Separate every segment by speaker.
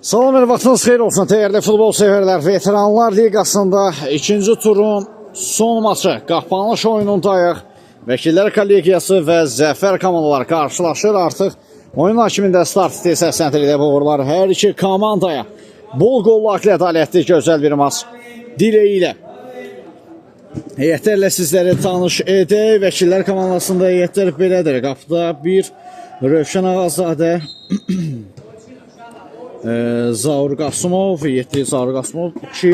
Speaker 1: Salam, vaxtınız xeyir olsun, dəyərli futbol severlər. Veteranlar Liqasında ikinci turun son maçı, qapanış oyunundayıq. Vəkillər kollegiyası və Zəfər komandalar qarşılaşır. Artıq oyun hakimində start səsləndirilib uğurlar hər iki komandaya. Bol qollu, ədalətli, gözəl bir maç dileği ilə. Heyətlərlə sizləri tanış edək. Vəkillər komandasında heyətlər belədir. Qapıda bir Rövşən Ağazadə, Zaur Qasımov, 7 Zaur Qasımov, 2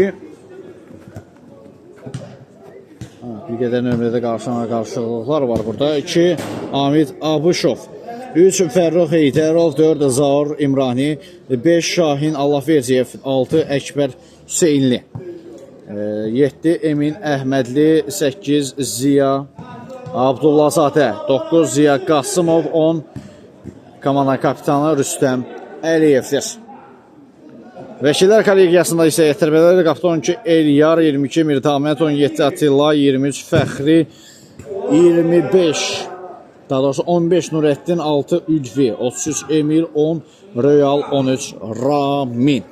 Speaker 1: bir qədər nömrədə qarşılıqlar var burada. 2 Amid Abuşov, 3 Fərrux Heydərov, 4 Zaur İmrani, 5 Şahin Allahverdiyev, 6 Əkbər Hüseynli, 7 Emin Əhmədli, 8 Ziya Abdullazadə, 9 Ziya Qasımov, 10 komanda kapitanı Rüstəm Əliyevdir. Vəkillər kollegiyasında isə yetirmələri qapıda 12 Eliyar, 22 Mirtaməd, 17 Atilla, 23 Fəxri, 25 daha doğrusu 15 Nurəddin, 6 Ülvi, 33 Emil, 10 Röyal, 13 Ramin.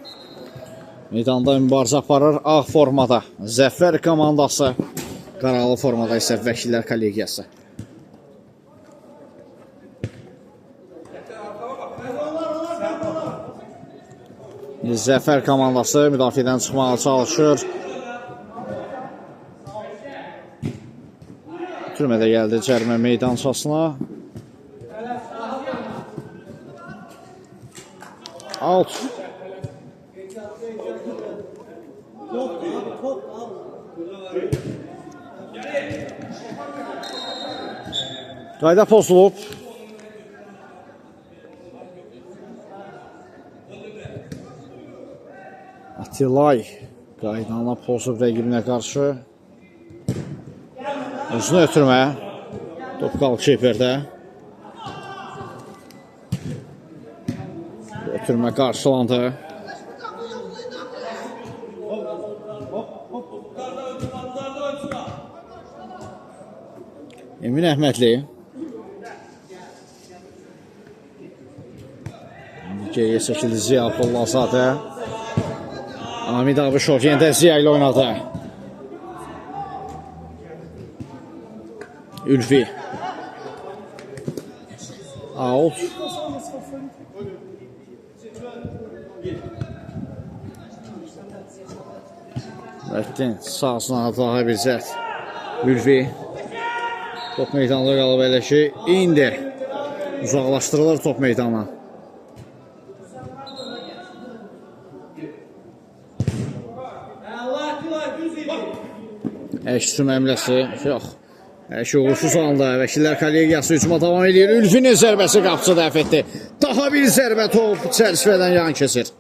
Speaker 1: Meydanda mübarizə aparır ağ formada Zəfər komandası, qaralı formada isə Vəkillər kollegiyası. Zəfər komandası müdafiədən çıxmağa çalışır. Türmədə gəldi cərimə meydançasına. Out. Qayda pozulub. Atilay qaydana pozub rəqibinə qarşı. Özünü ötürmə. Top qalkiperdə. Ötürmə qarşılandı. Emin Əhmədli. Geriyə çəkildi Ziya Abdullazadə. Amid Abuşov yenə Ziya ilə oynadı. Ülvi. Out. Rəttin sağsına daha bir zət. Ülvi. Top meydanında qalıb elə ki, indi uzaqlaşdırılır top meydana. Əşki məmləsi, yox. Əşki uğursuz anda Vəkillər kollegiyası hücuma davam edir. Ülfinin zərbəsi qapıcı dəf etdi. Daha bir zərbə top çərçivədən yan keçir.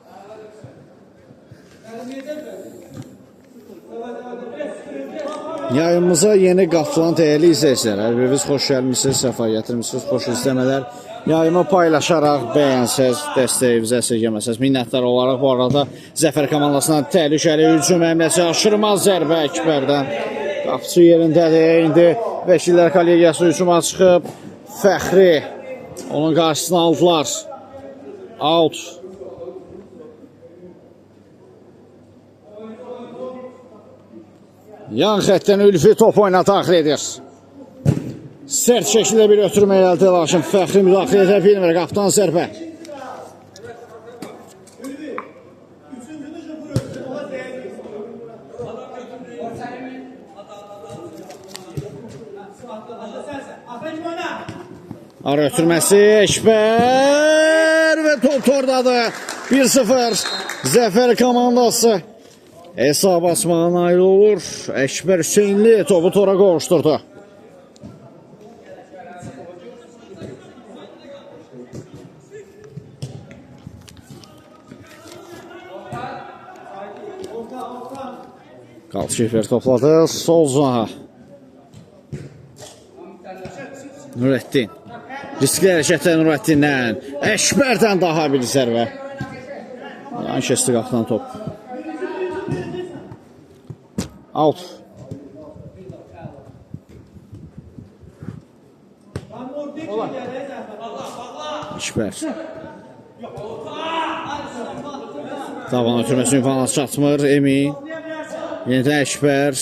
Speaker 1: Yayımıza yeni qatılan dəyərli izləyicilər, hər biriniz xoş gəlmişsiniz, səfa gətirmişsiniz, xoş izləmələr. Yayımı paylaşaraq bəyənsəz, dəstəyinizə əsirgəməsəz minnətlər olaraq. Bu arada Zəfər komandasından təhlükəli hücum həmləsi, aşırmaz zərbə Əkbərdən. Qapıcı yerindədir. İndi Vəkillər kollegiyası hücuma çıxıb. Fəxri onun qarşısını aldılar. Out. Yan xəttdən Ülfi top oyuna daxil edir. Sərt şəkildə bir ötürmə əldə, lakin Fəxri müdaxilə edə bilmir. Qapıdan zərbə. Ara ötürməsi Əkbər və top tordadır. 1-0 Zəfər komandası hesab açmağa nail olur. Əkbər Hüseynli topu tora qovuşturdu. Qalkiper topladı. Sol zona. Nurəddin. Riskli hərəkətlə Nurəddindən. Əkbərdən daha bir zərbə. Yan keçdi qapıdan top. Out. Əkbər. Tavan ötürməsi ünvanına çatmır. Emin. Yenidən Əkbər.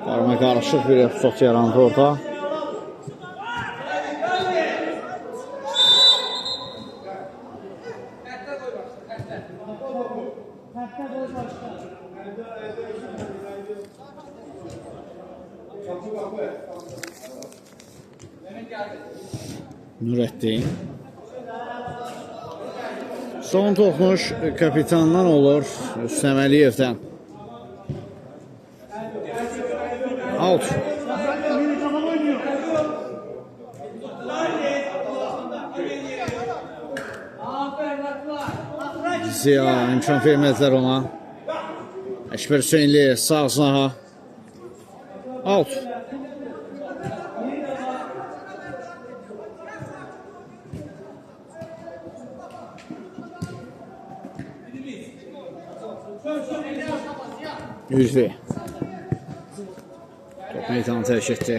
Speaker 1: Qarma qarışıq bir epizod yarandı orada. Nurəddin. Son toxunuş kapitandan olur. Rüstəm Əliyevdən. Out. Ziya imkan vermədilər ona. Əkbər Hüseynli sağ sınağa. Out. Ülvi. Top meydanı tərk etdi.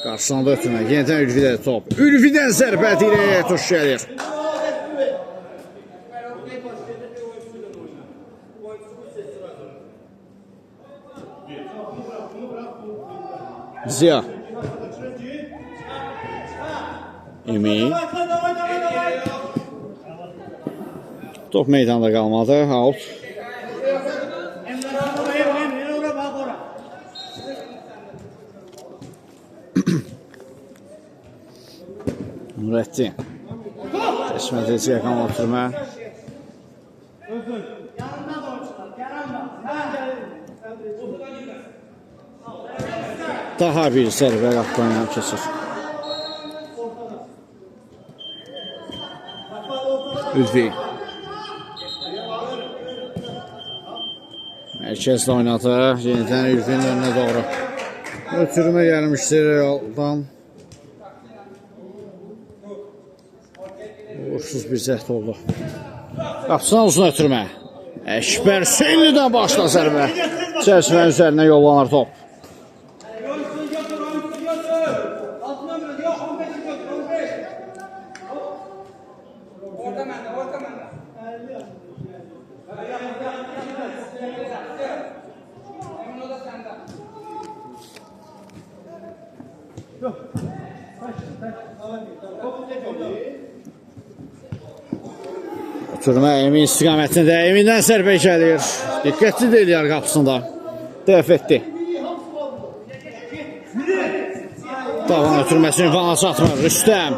Speaker 1: Qarşısında ötürmə. Yenidən Ülvidə top. Ülvidən zərbə dirəyə tuş gəlir. Ziya. Emin. Top meydanda qalmadı. Out. Nurəddin. Keçmədi Ziyakan oturma. Daha bir zərbə qapqanyan keçir. Ülvi. Mərkəzdə oynadı. Yenidən Ülvinin önünə doğru. Ötürmə gəlmişdir Realdan. Uğursuz bir zəhd oldu. Qapısına uzun ötürmə. Əkbər Hüseynlidən başla zərbə. Çərçivənin üzərinə yollanır top. Ötürmə Emin istiqamətində. Emin'dən zərbə gəlir. Diqqətli deyil yer qapısında. Dəf etdi. Tavan ötürməsi ünvana çatmır. Rüstəm.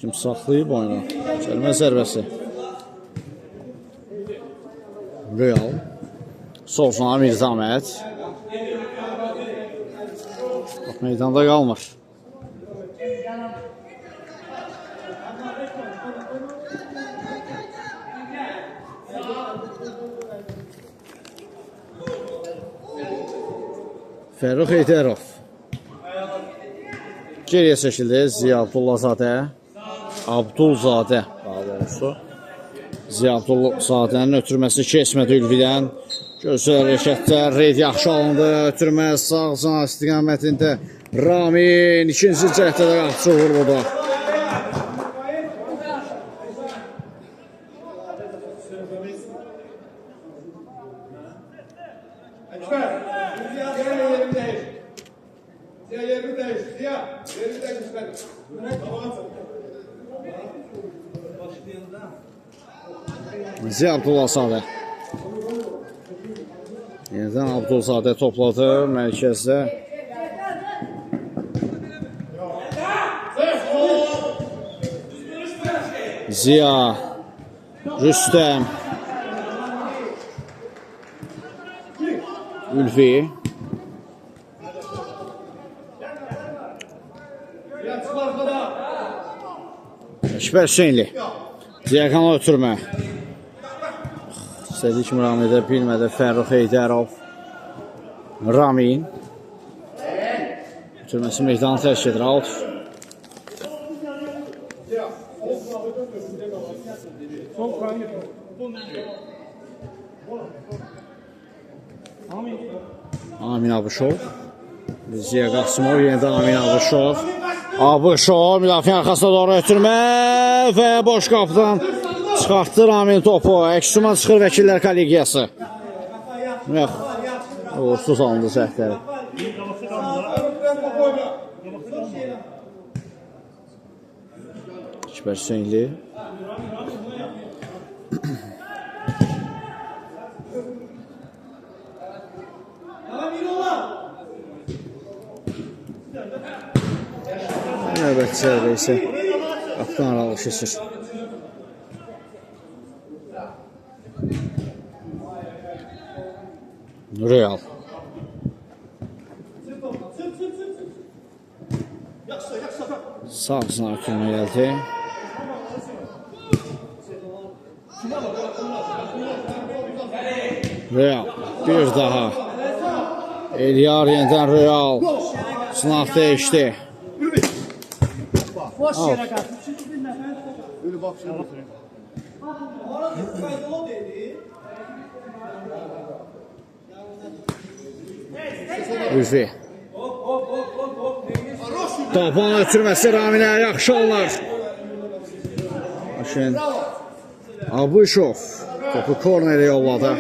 Speaker 1: Şimdi saxlayıb oyunu. Gəlmə zərbəsi. Real. Solcuna Mirzahmet. Meydanda qalmır. Fərrux Heydərov. Geriyə çəkildi Ziya Abdullazadə. Abdulzadə daha doğrusu. Ziya Abdullazadənin ötürməsi keçmədi Ülvidən. Gözəl hərəkətlər, reyd yaxşı alındı, ötürmə sağ sağ istiqamətində Ramin ikinci cəhdə də qapıcı vuruldu. Ziya Abdullazadə. Yenidən Abdulzadə topladı mərkəzdə. Ziya, Rüstəm, Ülvi. Əkbər Hüseynli. Ziyakana ötürmə. İstədik müram edə bilmədi Fərrux Heydərov. Ramin. Ötürməsi meydanı tərk edir. Out. Amin Abuşov. Ziya Qasımov, yenidən Amin Abışov. Abışov müdafiə arxasına doğru ötürmə və boş qapıdan çıxartdı Amin topu. Əksuma çıxır vəkillər kollegiyası. Yox, uğursuz alındı səhvləri. Ekber Hüseynli. Növbəti zərbə isə qapıdan aralı keçir. Real. Sağ sınavı ötürmə gəldi. Real. Bir daha. Eliyar yenidən Real. Sınav dəyişdi.
Speaker 2: Boş yerə qalsın. Ölü baxışına baxırım.
Speaker 1: Ülfi. Tapan ötürməsi Raminə yaxşı onlar. Aşın Abışov topu kornere yolladı.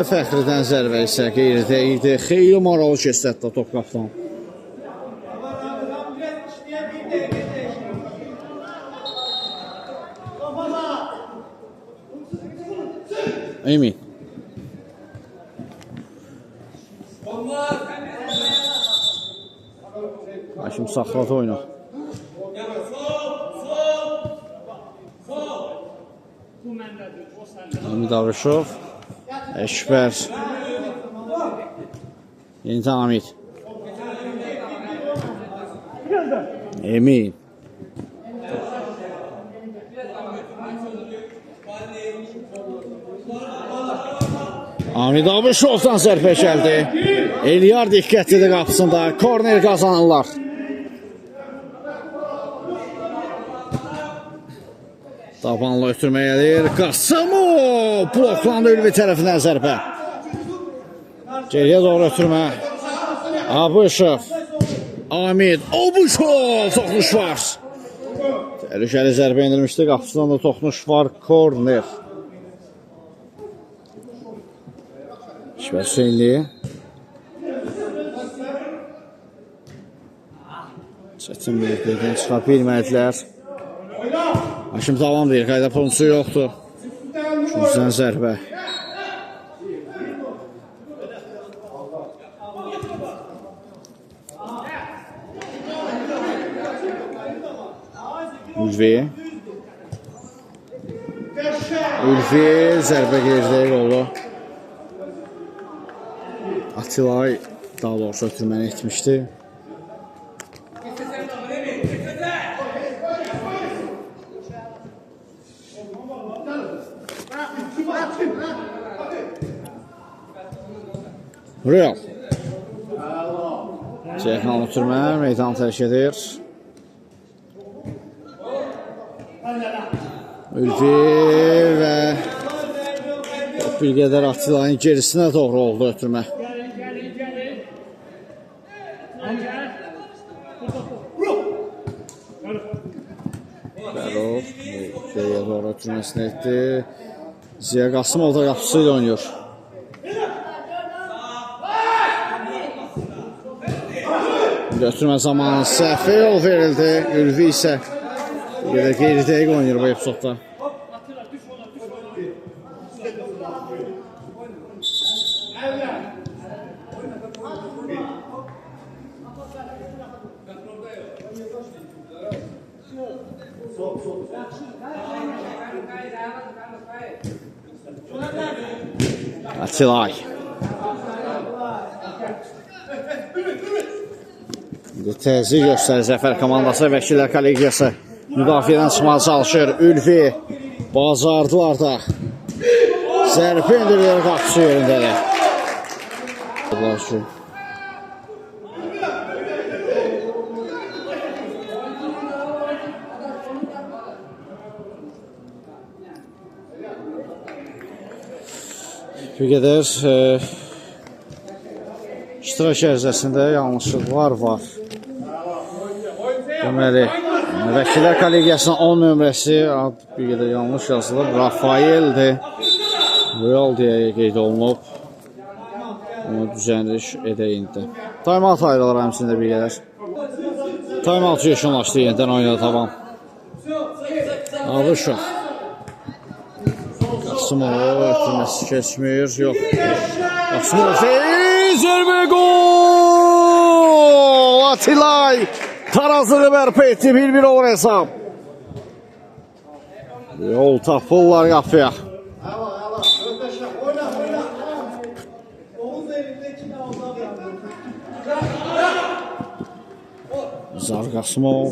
Speaker 1: Fəxridən zərbə isə qeyridə idi. Xeyli maralı keçdətdə top qapdan. Emin. Haşim saxladı oyunu. Hamid Abışov. Ekber. Yenidən Hamid. Emin. Hamid Abışovdan zərbə gəldi. Eliyar diqqətlidir qapısında. Korner qazanırlar. Tabanla ötürmə gəlir. Qasımov bloklandı Ülvi tərəfindən zərbə. Geriyə doğru ötürmə. Abışov. Hamid Abışov. Toxunuş var. Təhlükəli zərbə indirmişdi. Qapısından da toxunuş var. Korner. Ekber Hüseynli. Çətin böyüklərdən çıxa bilmədilər. Haşim davam deyir, qayda pozuntusu yoxdur. Üçüncüdən zərbə. Ülvi. Ülvi zərbə qeyridə oldu. Atilay daha doğrusu ötürməni etmişdi. Real. Ceyhan ötürmə, meydan tərk edir. Ülvi və bir qədər Atilayın gerisinə doğru oldu ötürmə. Bərov geriyə doğru ötürməsini etdi. Ziya Qasımov da qapısı ilə oynuyor. Götürmə zamanı səhvə yol verildi. Ülvi isə qeyri-dəqiq oynayır bu epizodda. Atilay. Təzyiq göstərir Zəfər komandası, Vəkillər kollegiyası müdafiədən çıxmağa çalışır. Ülvi bacardılar da. Zərbə indirilir qapısı yerindədir. Bir qədər iştirak ərizəsində yanlışlıqlar var. Deməli, Vəkillər Kollegiyasının 10 nömrəsi bir qədər yanlış yazılıb. Rafaeldir. Real deyə qeyd olunub. Onu düzəliş edək indi. Time-out ayrılır həmsində bir qədər. Time-out yeşunlaşdı yenidən oyuna taban. Abışov. Qasımov ötürməsi keçmir. Yox. Qasımov zərbə gol! Atilay tarazını bərpa etdi. 1-1 olur hesab. Yol tapırlar qapıya. Zar Qasımov.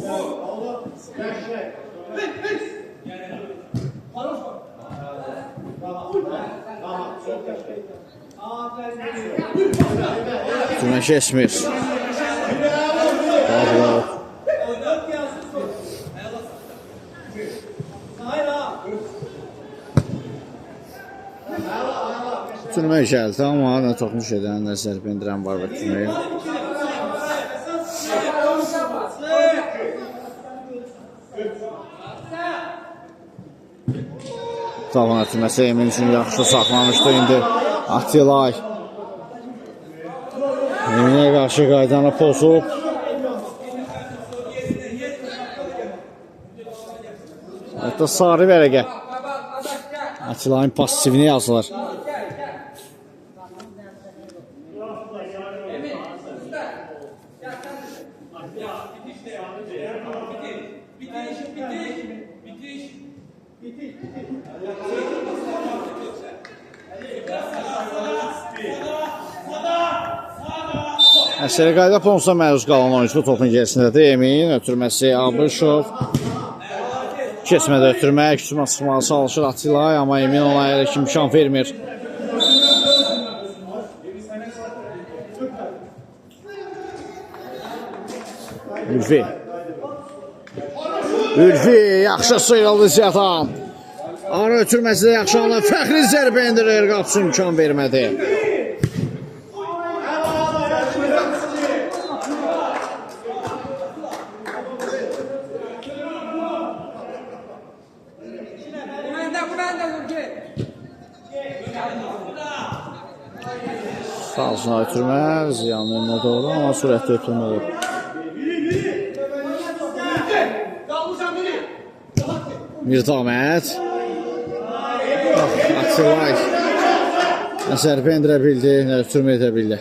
Speaker 1: Tümə keçmir. Tümə gəldi, amma nə toxunuş edən, nə zərbə indirən var və tüməyə. Tavan etməsi Emin üçün yaxşı saxlamışdı indi Atilay. Eminə qarşı qaydanı pozub. Hətta sarı vərəqə. Atilayın pasivini yazılır. Əsəri qayda ponusa məruz qalan oyuncu topun gerisindədir. Emin ötürməsi Abışov. Keçmədə ötürmək, küçümə sıxmalı çalışır Atilay, amma Emin ona elə ki imkan vermir. Ülfi. Ülfi yaxşı sıyrıldı Ziyatan. Ara ötürməsi də yaxşı alınır. Fəxri zərbə indirir, qapısı imkan vermədi. Sağlısına ötürmə, ziyanın önünə doğru, amma sürətli ötürmə olur. Mirzahmet. Atilay. Nə zərbə endirə bildi, nə ötürmə edə bildi.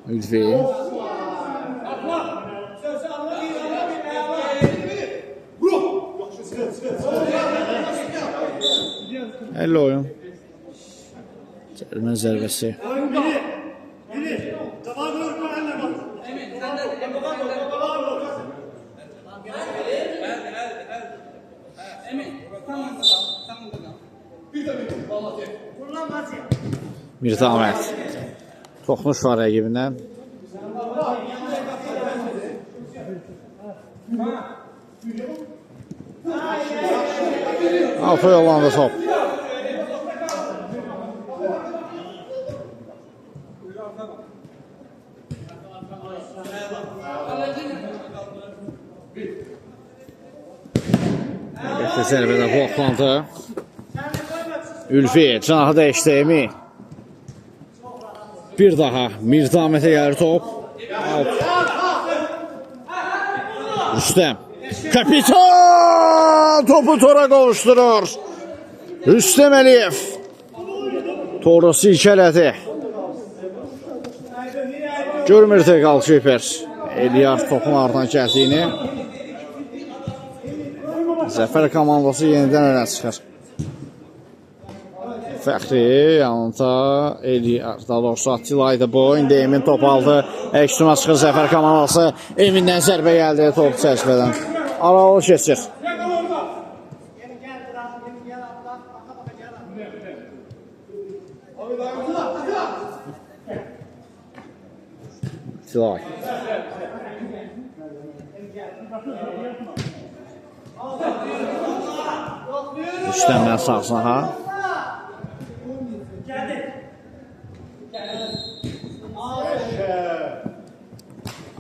Speaker 1: Ülfi. Elli oyun. Cərimə zərbəsi. Mirzahmet. Toxunuş var rəqibindən. Altı yollandı top. Zərbədə bloklandı. Ülfi canahı dəyişdi Emin. Bir daha Mirzahmet'e gəlir top. Rüstəm. Kapitan topu tora qovuşturur. Rüstəm Əliyev. Torusu ikələdi. Görmürdə qalkiper. Eliyar topun ardından gəldiyini. Zəfər komandası yenidən önə çıxır. Fəxri yanında Eliyar, daha doğrusu Atilaydı bu. İndi Emin top aldı. Əksümə çıxır Zəfər komandası. Emin'dən zərbə gəldi top çərçivədən. Aralı keçir. Atilay. Üstəndən sağsına ha.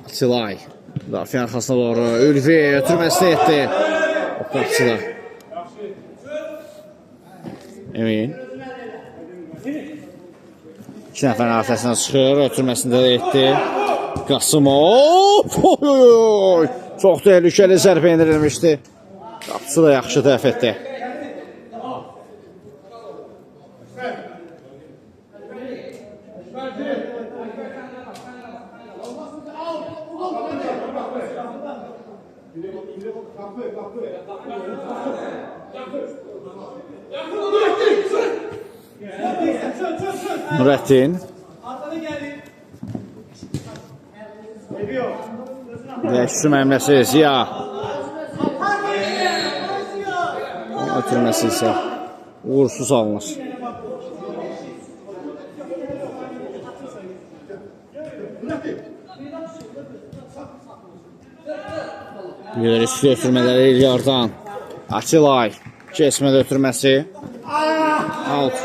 Speaker 1: Atilay. Müdafiə arxasına doğru. Ülvi ötürməsini etdi. O qapçıda. Emin. 2 nəfərin arxasına çıxır. Ötürməsini də etdi. Qasımov. Çox təhlükəli zərbə endirilmişdi. Qapçı da yaxşı dəf etdi. Nurəddin. Dəşçü məmləsi Ziya. Ötürməsi isə uğursuz alınır. Bir riskli ötürmələri İlyardan. Atilay. Kesmədə ötürməsi. Out.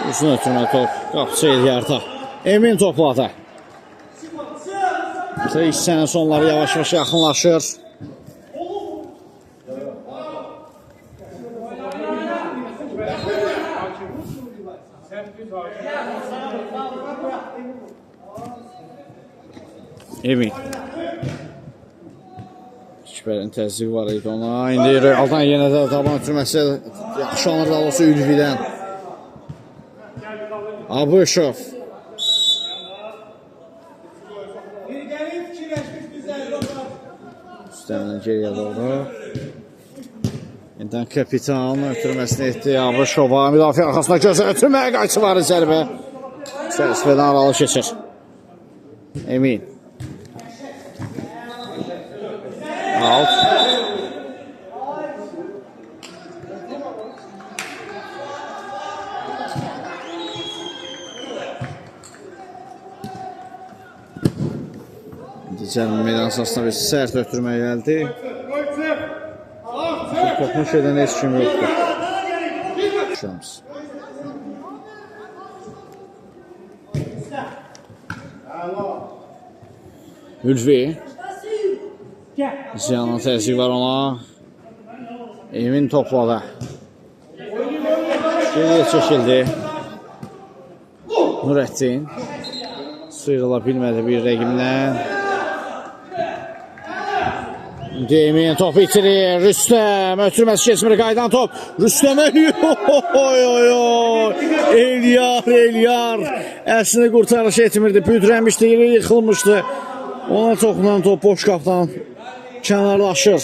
Speaker 1: Uzun ötürmə top. Qapçı İlyarda. Emin topladı. Hissənin sonları yavaş-yavaş yaxınlaşır. Emin. Kibərin təzyiqi var idi ona. İndi aldan yenə də taban ötürməsi yaxşı alınır da olsa Ülvidən. Abışov. Üstəndən geriyə doğru. İndən kapitan ötürməsini etdi Abışova. Müdafiə arxasına gözə ötürməyə qayçı var zərbə. Sərsbədən aralı keçir. Emin. Out. Cəlmi meydan sahasına bir sərt ötürməyə gəldi. Topmuş edən heç kim yoxdur. Şams. Ülvi. Ziyanın təzyiqi var ona. Emin topladı. Geriyə çəkildi. Nurəddin. Sıyrıla bilmədi bir rəqimdən. Emin top itirir. Rüstəm. Ötürməsi keçmir. Qaydan top. Rüstəm ölüyor. Elyar. Əslini qurtarış etmirdi. Büdrənmişdi. Yıxılmışdı. Ona toxunan top boş qapdan kənarlaşır.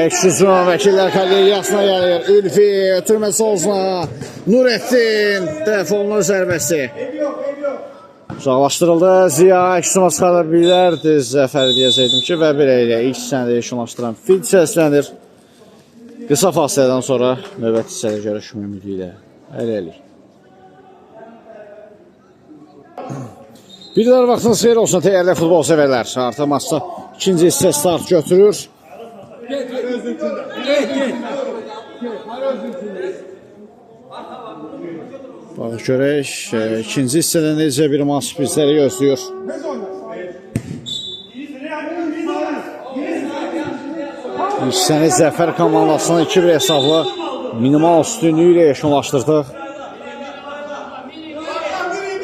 Speaker 1: Ekşüzun vəkillər kollegiyasına gəlir. Ülfi ötürməsi olsun. Nurəddin dəf olunur zərbəsi. Uzaqlaşdırıldı. Ziya Ekşüzuna çıxara bilərdi. Zəfər deyəcəkdim ki və belə ilə ilk sənədə yekunlaşdıran fil səslənir. Qısa fasilədən sonra növbəti hissədə görüşmə ümidi ilə. Hələlik. Bir daha vaxtınız xeyir olsun dəyərli futbol sevərlər. Artıq maçda ikinci hissə start götürür. Bax görək, ikinci hissədə necə bir maç bizləri gözləyir. Hissəni Zəfər komandasının 2-1 hesablı minimal üstünlüyü ilə yekunlaşdırdıq.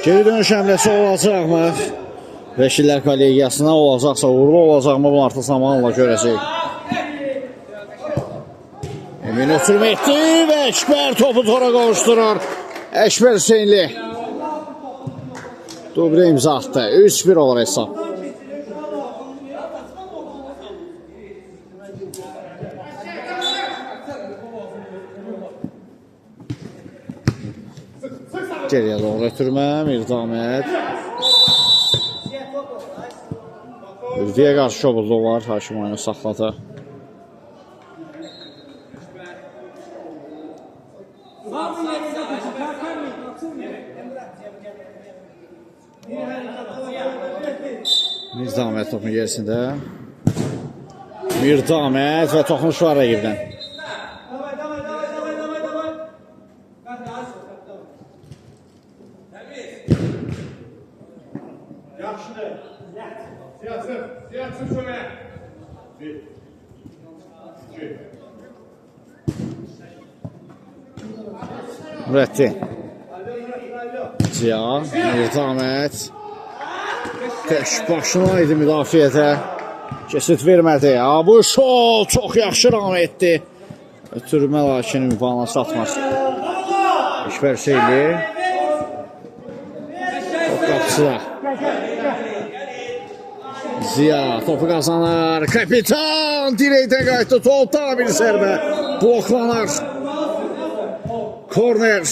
Speaker 1: Geri dönüş həmləsi olacaqmı? Vəkillər kollegiyasına olacaqsa, uğurlu olacaqmı? Bunu artıq zamanla görəcək. Emin ötürmə etdi və Əkbər topu tora qovuşturur. Əkbər Hüseynli duble imza atdı. 3-1 olur hesab. Geriyə doğru ötürmə, Mirdamət. Ülviyə qarşı şobulluq var, Hakim oyunu saxladı. Mirdamet topun gerisində. Mirdamet və toxunuş var rəqibdən. Nurəddin. Ziya, Mirdamet. Tək başına idi müdafiədə. Kesit vermədi. Abuşov çox yaxşı ram etdi. Ötürmə lakin ünvana satmaz. Ekber Şeyli. Top qapısıda. Ziya topu qazanır. Kapitan dirəkdən qayıtdı. Topda bir zərbə. Bloklanır. Korner.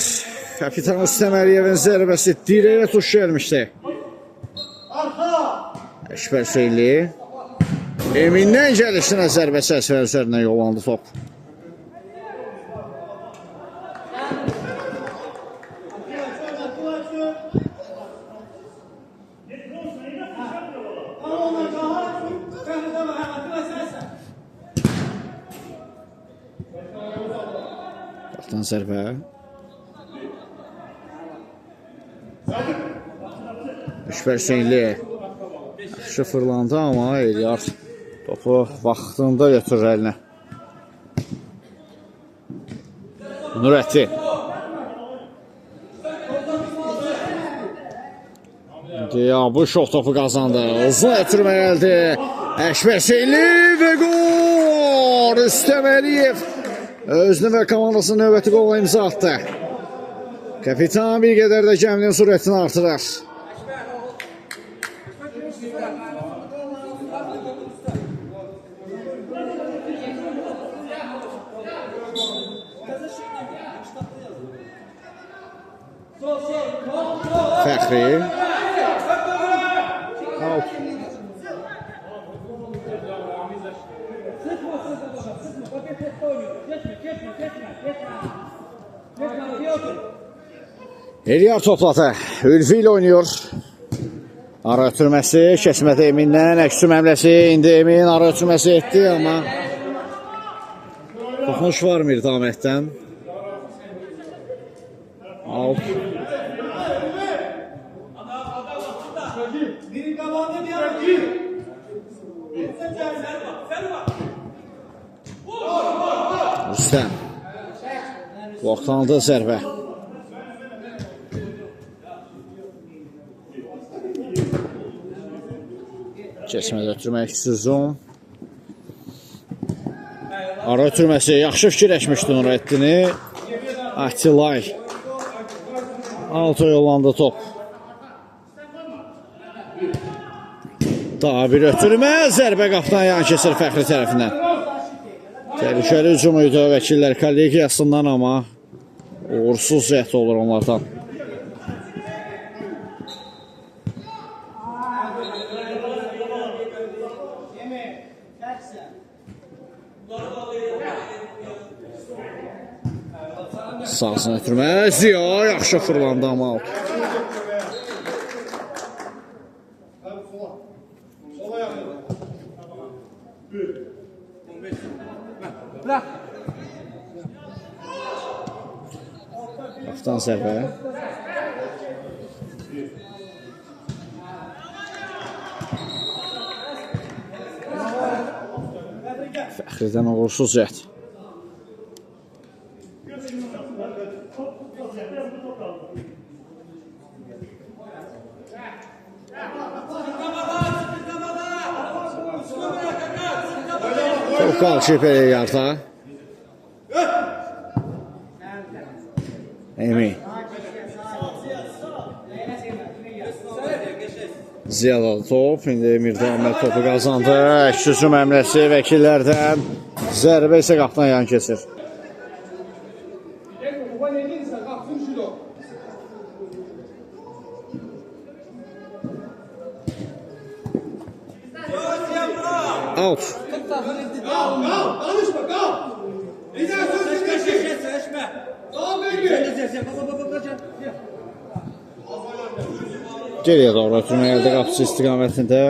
Speaker 1: Kapitan Üstəməliyevin zərbəsi dirəyə tuş gəlmişdi. Ekber Şeyli. Emindən gəlişinə zərbə səsvər üzərinə yollandı top. Qaptan zərbə. Ekber Şeyli. Yaxşı fırlandı amma Eliyar topu vaxtında götürür əlinə. Nurəddin. Abuşov topu qazandı. Uzun ötürmə gəldi. Ekber Şeyli və gol! Üstəməliyev özünü və komandasının növbəti qola imza atdı. Kapitan bir qədər də gəminin sürətini artırır. Fəxri. Eliyar topladı. Ülfi ilə oynuyor. Ara ötürməsi, kəsmədə Eminlə, əksü məmləsi, indi Emin ara ötürməsi etdi, amma toxunuş var Mirdamətdən. Out. Rüstəm. Bloklandı zərbə. Kəsmədə ötürmək Suzun. Ara ötürməsi yaxşı fikirləşmişdi Nurəddini. Atilay. Alta yollandı top. Daha bir ötürmə. Zərbə qapdan yan keçir Fəxri tərəfindən. Təhlükəli hücum idi vəkillər kollegiyasından, amma uğursuz zəhd olur onlardan. Sağsına ötürmə. Ziya yaxşı fırlandı amma out. Qaptan zərbə. Fəxridən uğursuz zəhd. Top qalışıb Eliyarda. Emin. Ziyadalı top. İndi Mirdamət topu qazandı. Əks-hücum əmləsi vəkillərdən. Zərbə isə qapdan yan keçir. Out. Geriyə doğru ötürmə əldə qapısı istiqamətində.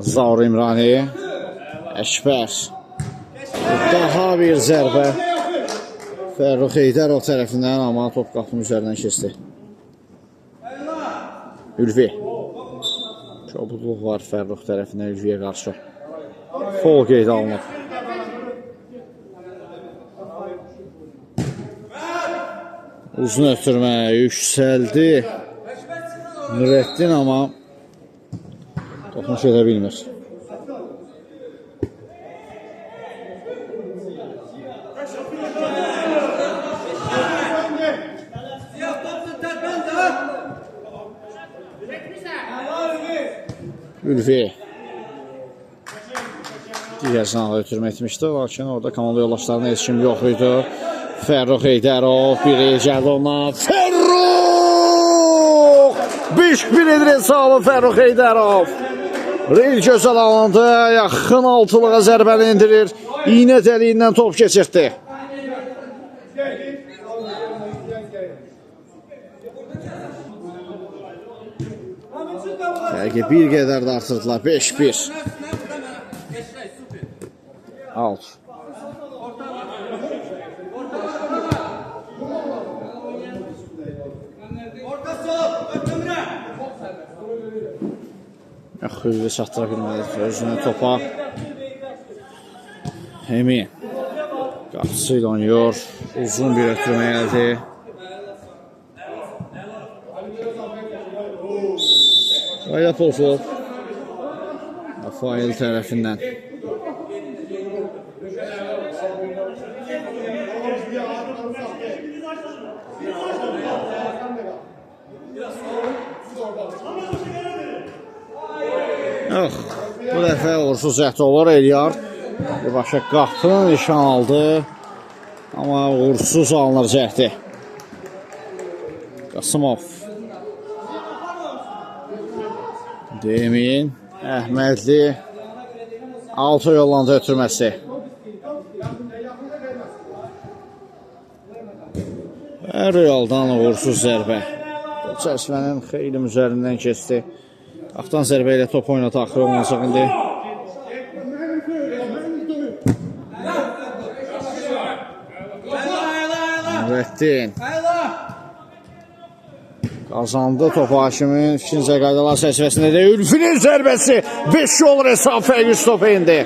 Speaker 1: Zaur İmrani. Əkbər. Daha bir zərbə Fərrux Heydərov tərəfindən, amma top qapının üzərindən keçdi. Ülvi. Çabukluq var Fərrux tərəfindən Ülviyə qarşı. Fol qeydə alınıb. Uzun ötürmə yüksəldi Nurəddin, amma toxunuş edə bilmir. Ülvi digər sınaqla ötürmə etmişdi, lakin orada komanda yoldaşlarına heç kim yox idi. Fərrux Heydərov bir gəldi ondan. Fərrux! 5-1 edir hesabı Fərrux Heydərov. Reyl gözəl alındı, yaxın altılığa zərbəni indirir. İynə dəliyindən top keçirdi. Belki bir qədər də artırdılar. 5-1. Alt. Xülvi çatdıra bilmədi özünü topa. Emin qapısı ilə oynayır. Uzun bir ötürmə gəldi. Qayda pozulub Rafael tərəfindən. Bu dəfə uğursuz cəhd olur Eliyar. Birbaşa qapını nişan aldı. Amma uğursuz alınır cəhdi. Qasımov. Demin Əhmədli. Altı yollandı ötürməsi. Realdan uğursuz zərbə. Çərçivənin xeyli üzərindən keçdi. Qaptan zərbə ilə top oyuna daxil olunacaq indi. Nurəddin qazandı topu Haşimin. İkinci qaydalar çərçivəsində də Ülfinin zərbəsi 5 olur hesab Fərqüs topu indi.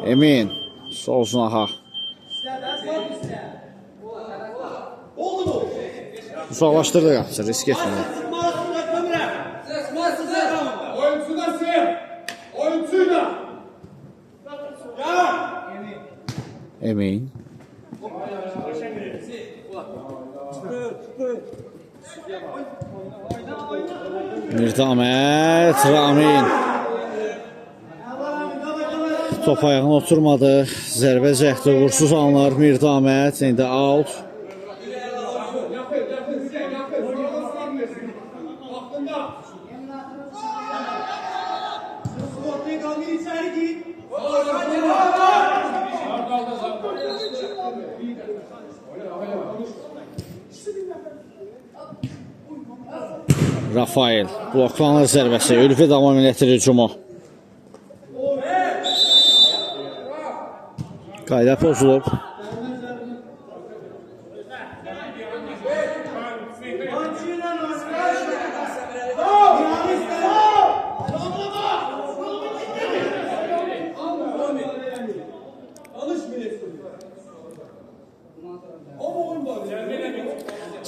Speaker 1: Emin sol uzağa. Uzaqlaşdırdı qapısı, risk etmədi. Emin. Mirdamət, Ramin. Top ayağına oturmadı. Zərbə cəhdi uğursuz alınır. Mirdamət indi out. Rafael bloklanır zərbəsi. Ülvi davam edir hücumu. Qayda pozulub.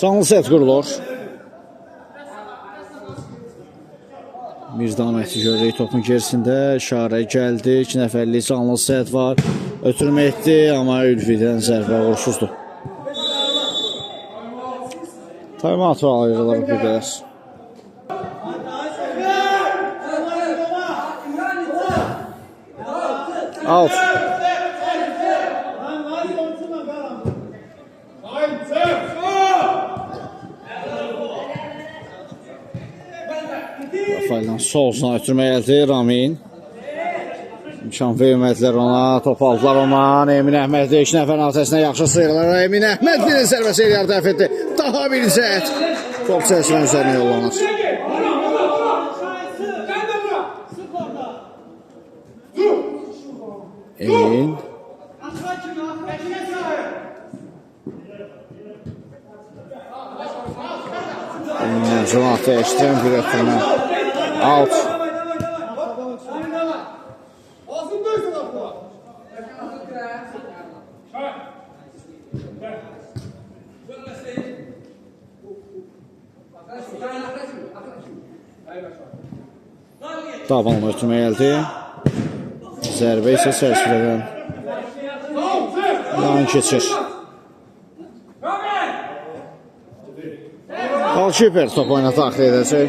Speaker 1: Canlı set qurulur. Mirdaməti görürük topun gerisində. İşarə gəldi. 2 nəfərlik canlı set var. Ötürmə etdi, amma Ülvidən zərbə uğursuzdur. Timeout ayrılır bir qədər. Out. Rafael'dan solsuna ötürmək əldi Ramin. İmkan vermədilər ona, top aldılar ondan. Emin Əhmədli 2 nəfərin arxasına yaxşı sıyrılır. Emin Əhmədlinin zərbəsi eləyər dəf etdi. Daha bir cəhət. Top çəkilən üzərinə yollanır. Emin. Emin'den Cunat'ı ekstrem bir ötürme. Out. Tabanla ötürme geldi. Zərbə isə çərçivədən yan keçir. Golkiper top oyuna daxil edəcək.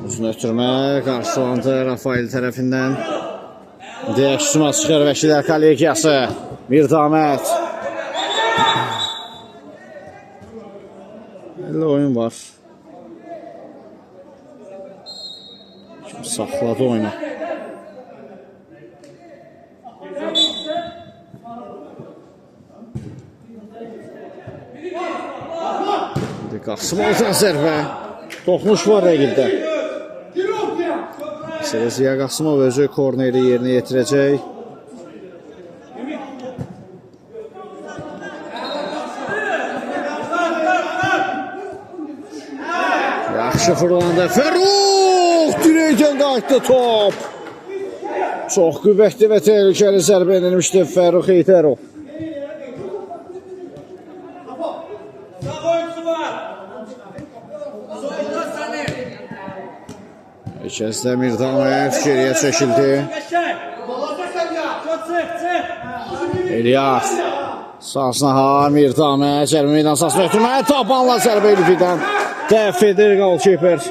Speaker 1: Uzun ötürmə qarşılandı Rafael tərəfindən. Deyəksuma çıxır Vəkilər kollegiyası. Mirdamət. Elə oyun var. Kim saxladı oyunu. Qasım alacaq zərbə. Toxmuş var rəqibdə. Ziya Qasımov özü korneri yerinə yetirəcək. Yaxşı fırlandı. Fərrux! Dirəkdən qayıtdı top. Çox qüvvətli və təhlükəli zərbə edilmişdi Fərrux Heydərov. Keçəzdə Mirdamət geriyə çəkildi. İlyas Sasnaha Mirdamət zərbə meydan sahasına ötürmə. Tabanla zərbə Ülfidən dəf edir golkiper.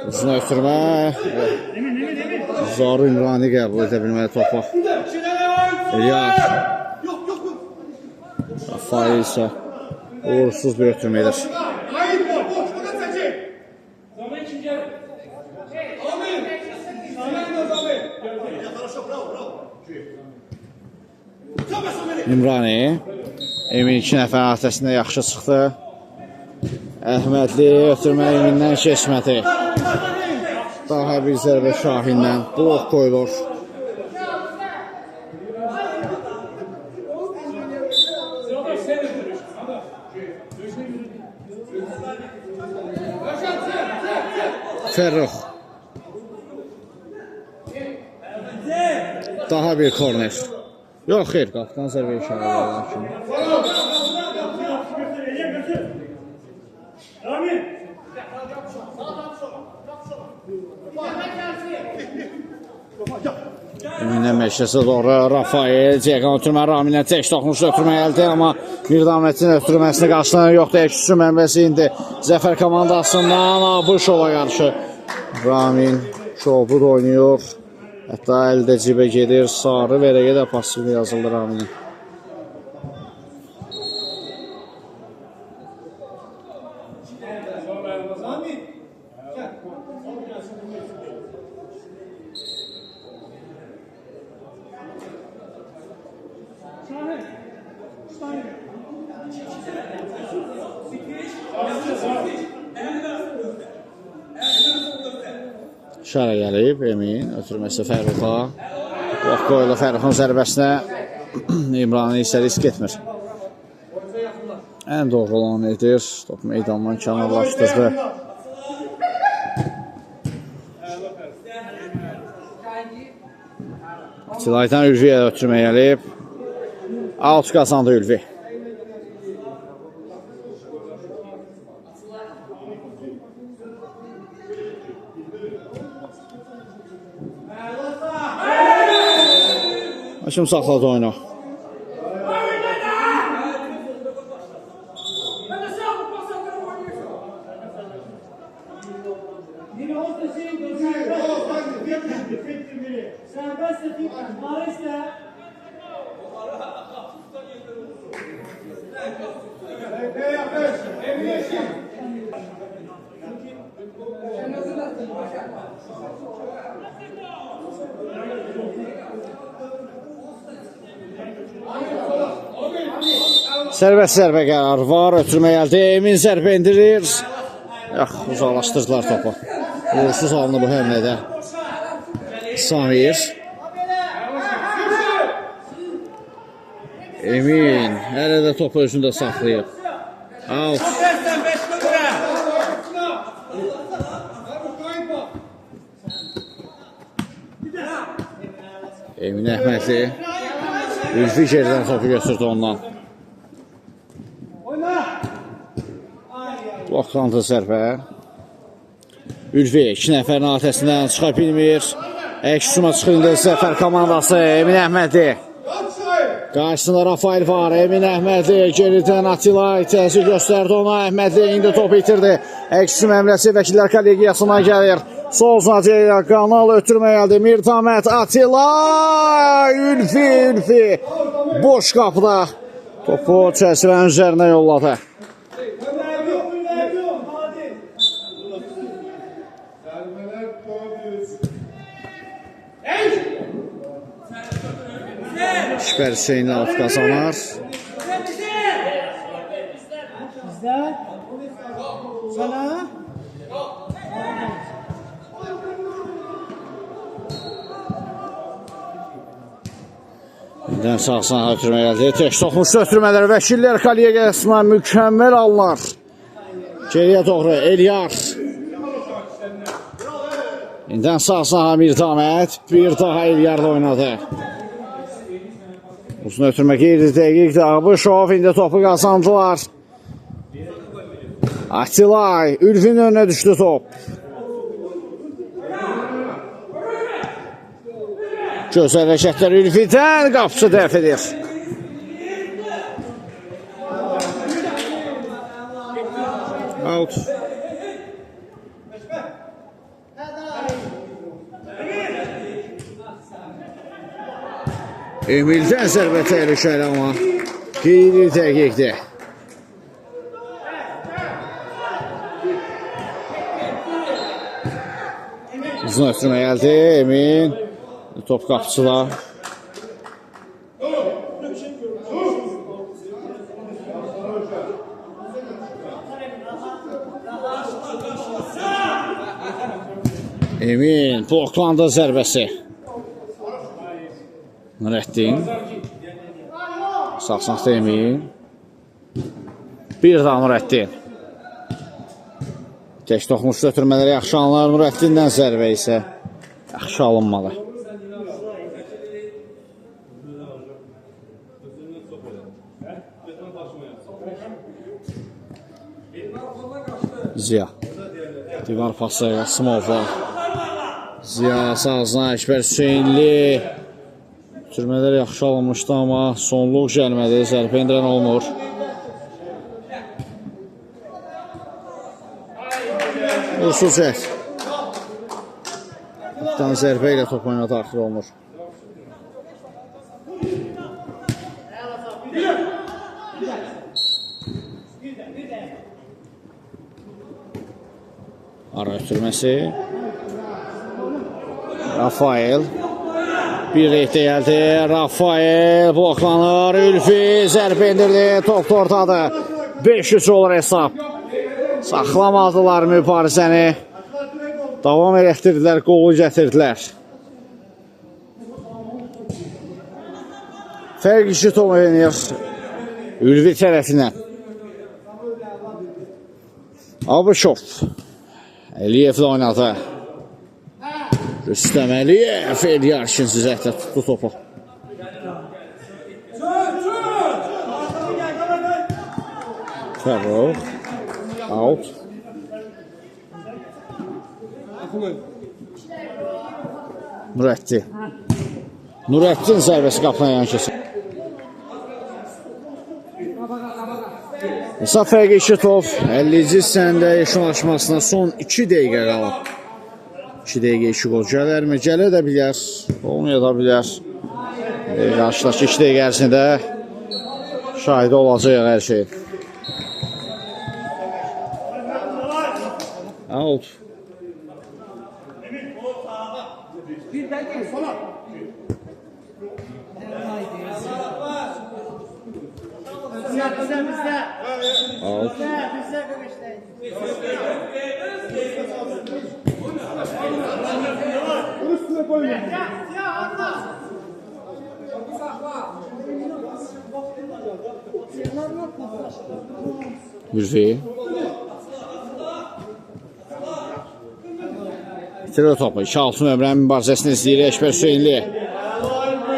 Speaker 1: Uzun ötürmə. Zaru İmrani qəbul edə bilməli topu. İlyas Rafael isə uğursuz bir ötürmə edir. İmrani Emin 2 nəfər arxasında yaxşı çıxdı. Əhmədli ötürmə Emin'dən keçmədi. Daha bir zərbə Şahindən blok qoyulur. Fərrux. Daha bir korner. Yox, xeyr, qaptan zərbə işarə edir. Emin'dən məşqəsə doğru Rafael Ceyqan ötürmə Raminlə tək toxmuş ötürmə gəldi, amma Mirdamətin ötürməsini qarşılanan yoxdur. Əks mənbəsi indi Zəfər komandasından Abışova qarşı. Ramin çobud oynayır. Hətta əldə cibə gedir. Sarı verəyə də pasivli yazıldı Raminin. İşarə gəlib Emin, ötürməsi Fərruxa. Bloq qoyuldu Fərruxun zərbəsinə. İmrani isə risk etmir. Ən doğru olan edir. Top meydandan kənarlaşdırdı. Tilaydan Ülviyə ötürmə gəlib. Out qazandı Ülvi. Hakim saxladı oyunu. Sərbəst zərbə qərar var, ötürmə gəldi. Emin zərbə indirir. Uzaqlaşdırdılar topu. Uğursuz alındı bu həmlədə. Samir. Emin hələ də topu özündə saxlayıb. Out. Emin Əhmədli. Ülfi gerdən topu götürdü ondan. Bloklandı zərbə. Ülfi 2 nəfərin atəsindən çıxa bilmir. Əks-cuma çıxırında Zəfər komandası Emin Əhmədli. Qarşısında Rafael var. Emin Əhmədli geridən Atilay təsir göstərdi ona. Əhmədli indi topu itirdi. Əks-cuma əmrəsi vəkillər kollegiyasına gəlir. Sol Naciyə qanal ötürmə gəldi. Mirtaməd Atilay. Ülfi. Boş qapıda topu çəsilərin üzərinə yolladı. Şübhər Hüseyin out qazanar. İndən sağsına ötürmə gəldi. Tək toxunuşda ötürmələr vəkillər kollegiyasına mükəmməl alınlar. Geriyə doğru Eliyar. İndən sağsına Mirtaməd. Bir daha Eliyarla oynadı. Uzun ötürmə qeyri dəqiqdir. Abışov indi topu qazandılar. Atilay. Ülfin önünə düşdü top. Gözəl hərəkətlər Ülfidən. Qapısı dəf edir. Out. Emildən zərbə təhlükəli amma qeyri dəqiqdir. Uzun ötürmə gəldi. Emin top qapıçıda. Emin bloklandı zərbəsi. Nurəddin. Sağ-sağda Emin. Bir daha Nurəddin. Tək toxunuşda ötürmələri yaxşı alınır. Nurəddindən zərbə isə yaxşı alınmalı. Ziya. Divar pası Smova. Ziya sağızına Əkbər Hüseynli. Türmələr yaxşı alınmışdı, amma sonluq gəlmədi. Zərbə indirən olmur. Uğursuz cəhd. Qaptan zərbə ilə top oyuna daxil olmur. Ara ötürməsi. Rafael. Bir reytdə gəldi. Rafael bloklanır. Ülfi zərbə indirdi. Top ortadır. 5-3 olur hesab. Saxlamadılar mübarizəni. Davam elətdirdilər. Qolu gətirdilər. Fərq işi top oynayır. Ülvi tərəfindən. Abışov. Əliyevlə oynadı. Rüstəm Əliyev Eliyar ikinci zəhdə tutdu topu. Fərruq. Out. Nurəddin zərbəsi qapına yan keçir. Hesab fərqi 2 top. 50-ci hissəndə yekunlaşmasına son 2 dəqiqə qalıb. 2 dəqiqə 2 gol gələrmi? Gələ də bilər. Olmaya da bilər. Qarşıdakı 2 dəqiqə ərzində şahidi olacaq hər şey. Out. Out. Lütfi. Bitirir topu. 2-6 nömrənin mübarizəsini izləyir Eşber Hüseynli.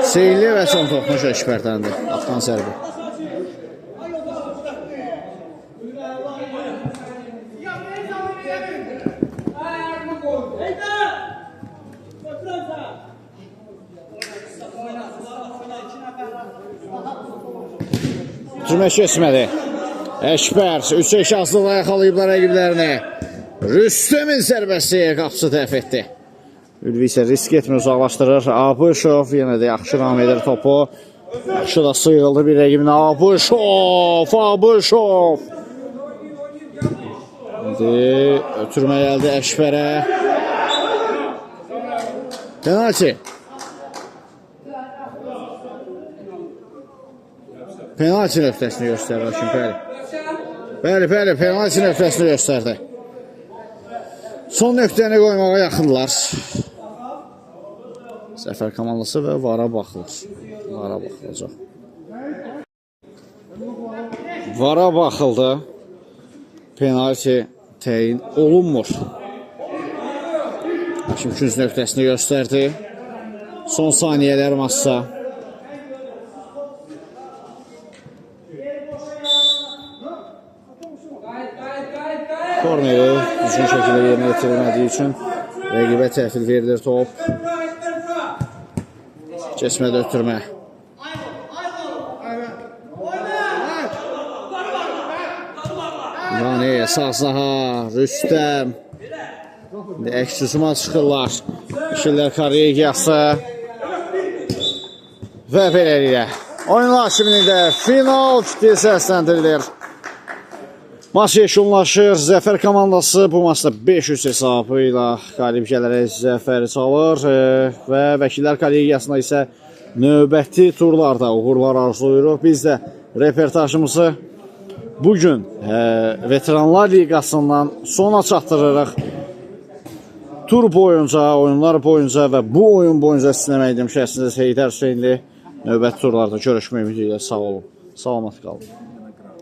Speaker 1: Hüseynli və son toxunuş Eşber'dəndir. Atdan zərbi. Cümə keçmədi. Eşber 3-2 azlıqla yaxalayıblar rəqiblərini. Rüstəmin zərbəsi qapısı dəf etdi. Ülvi isə risk etmir, uzaqlaşdırır. Abışov yenə də yaxşı ram edir topu. Yaxşı da sıyıldı bir rəqibinə. Abışov. İndi ötürmə gəldi Eşberə. Penalti. Penalti nöqtəsini göstərdi Hakim, bəli, penalti nöqtəsini göstərdi. Son nöqtəni qoymağa yaxınlar. Zəfər komandası və VAR-a baxılır. VAR-a baxılacaq. VAR-a baxıldı. Penalti təyin olunmur. Hakim 2-cü nöqtəsini göstərdi. Son saniyələr massa. Korneri düzgün şəkildə yerinə yetirilmədiyi üçün rəqibə təhvil verilir top. Keçmədə ötürmə. İmrani, Sazlaha, Rüstəm. Əks hücuma çıxırlar. İşlər Korrigiyası. Və beləliklə. Oyunlar kimində final ciddi səsləndirilir. Maç yekunlaşır. Zəfər komandası bu maçda 500 hesabı ilə qalib gələrək zəfəri çalır və Vəkillər Kollegiyasına isə növbəti turlarda uğurlar arzuluyuruq. Biz də reportajımızı bugün Veteranlar Liqasından sona çatdırırıq. Tur boyunca, oyunlar boyunca və bu oyun boyunca sinəməkdim şəhsiniz Heydər Hüseynli. Növbəti turlarda görüşmək ümidi ilə sağ olun. Salamat qalın.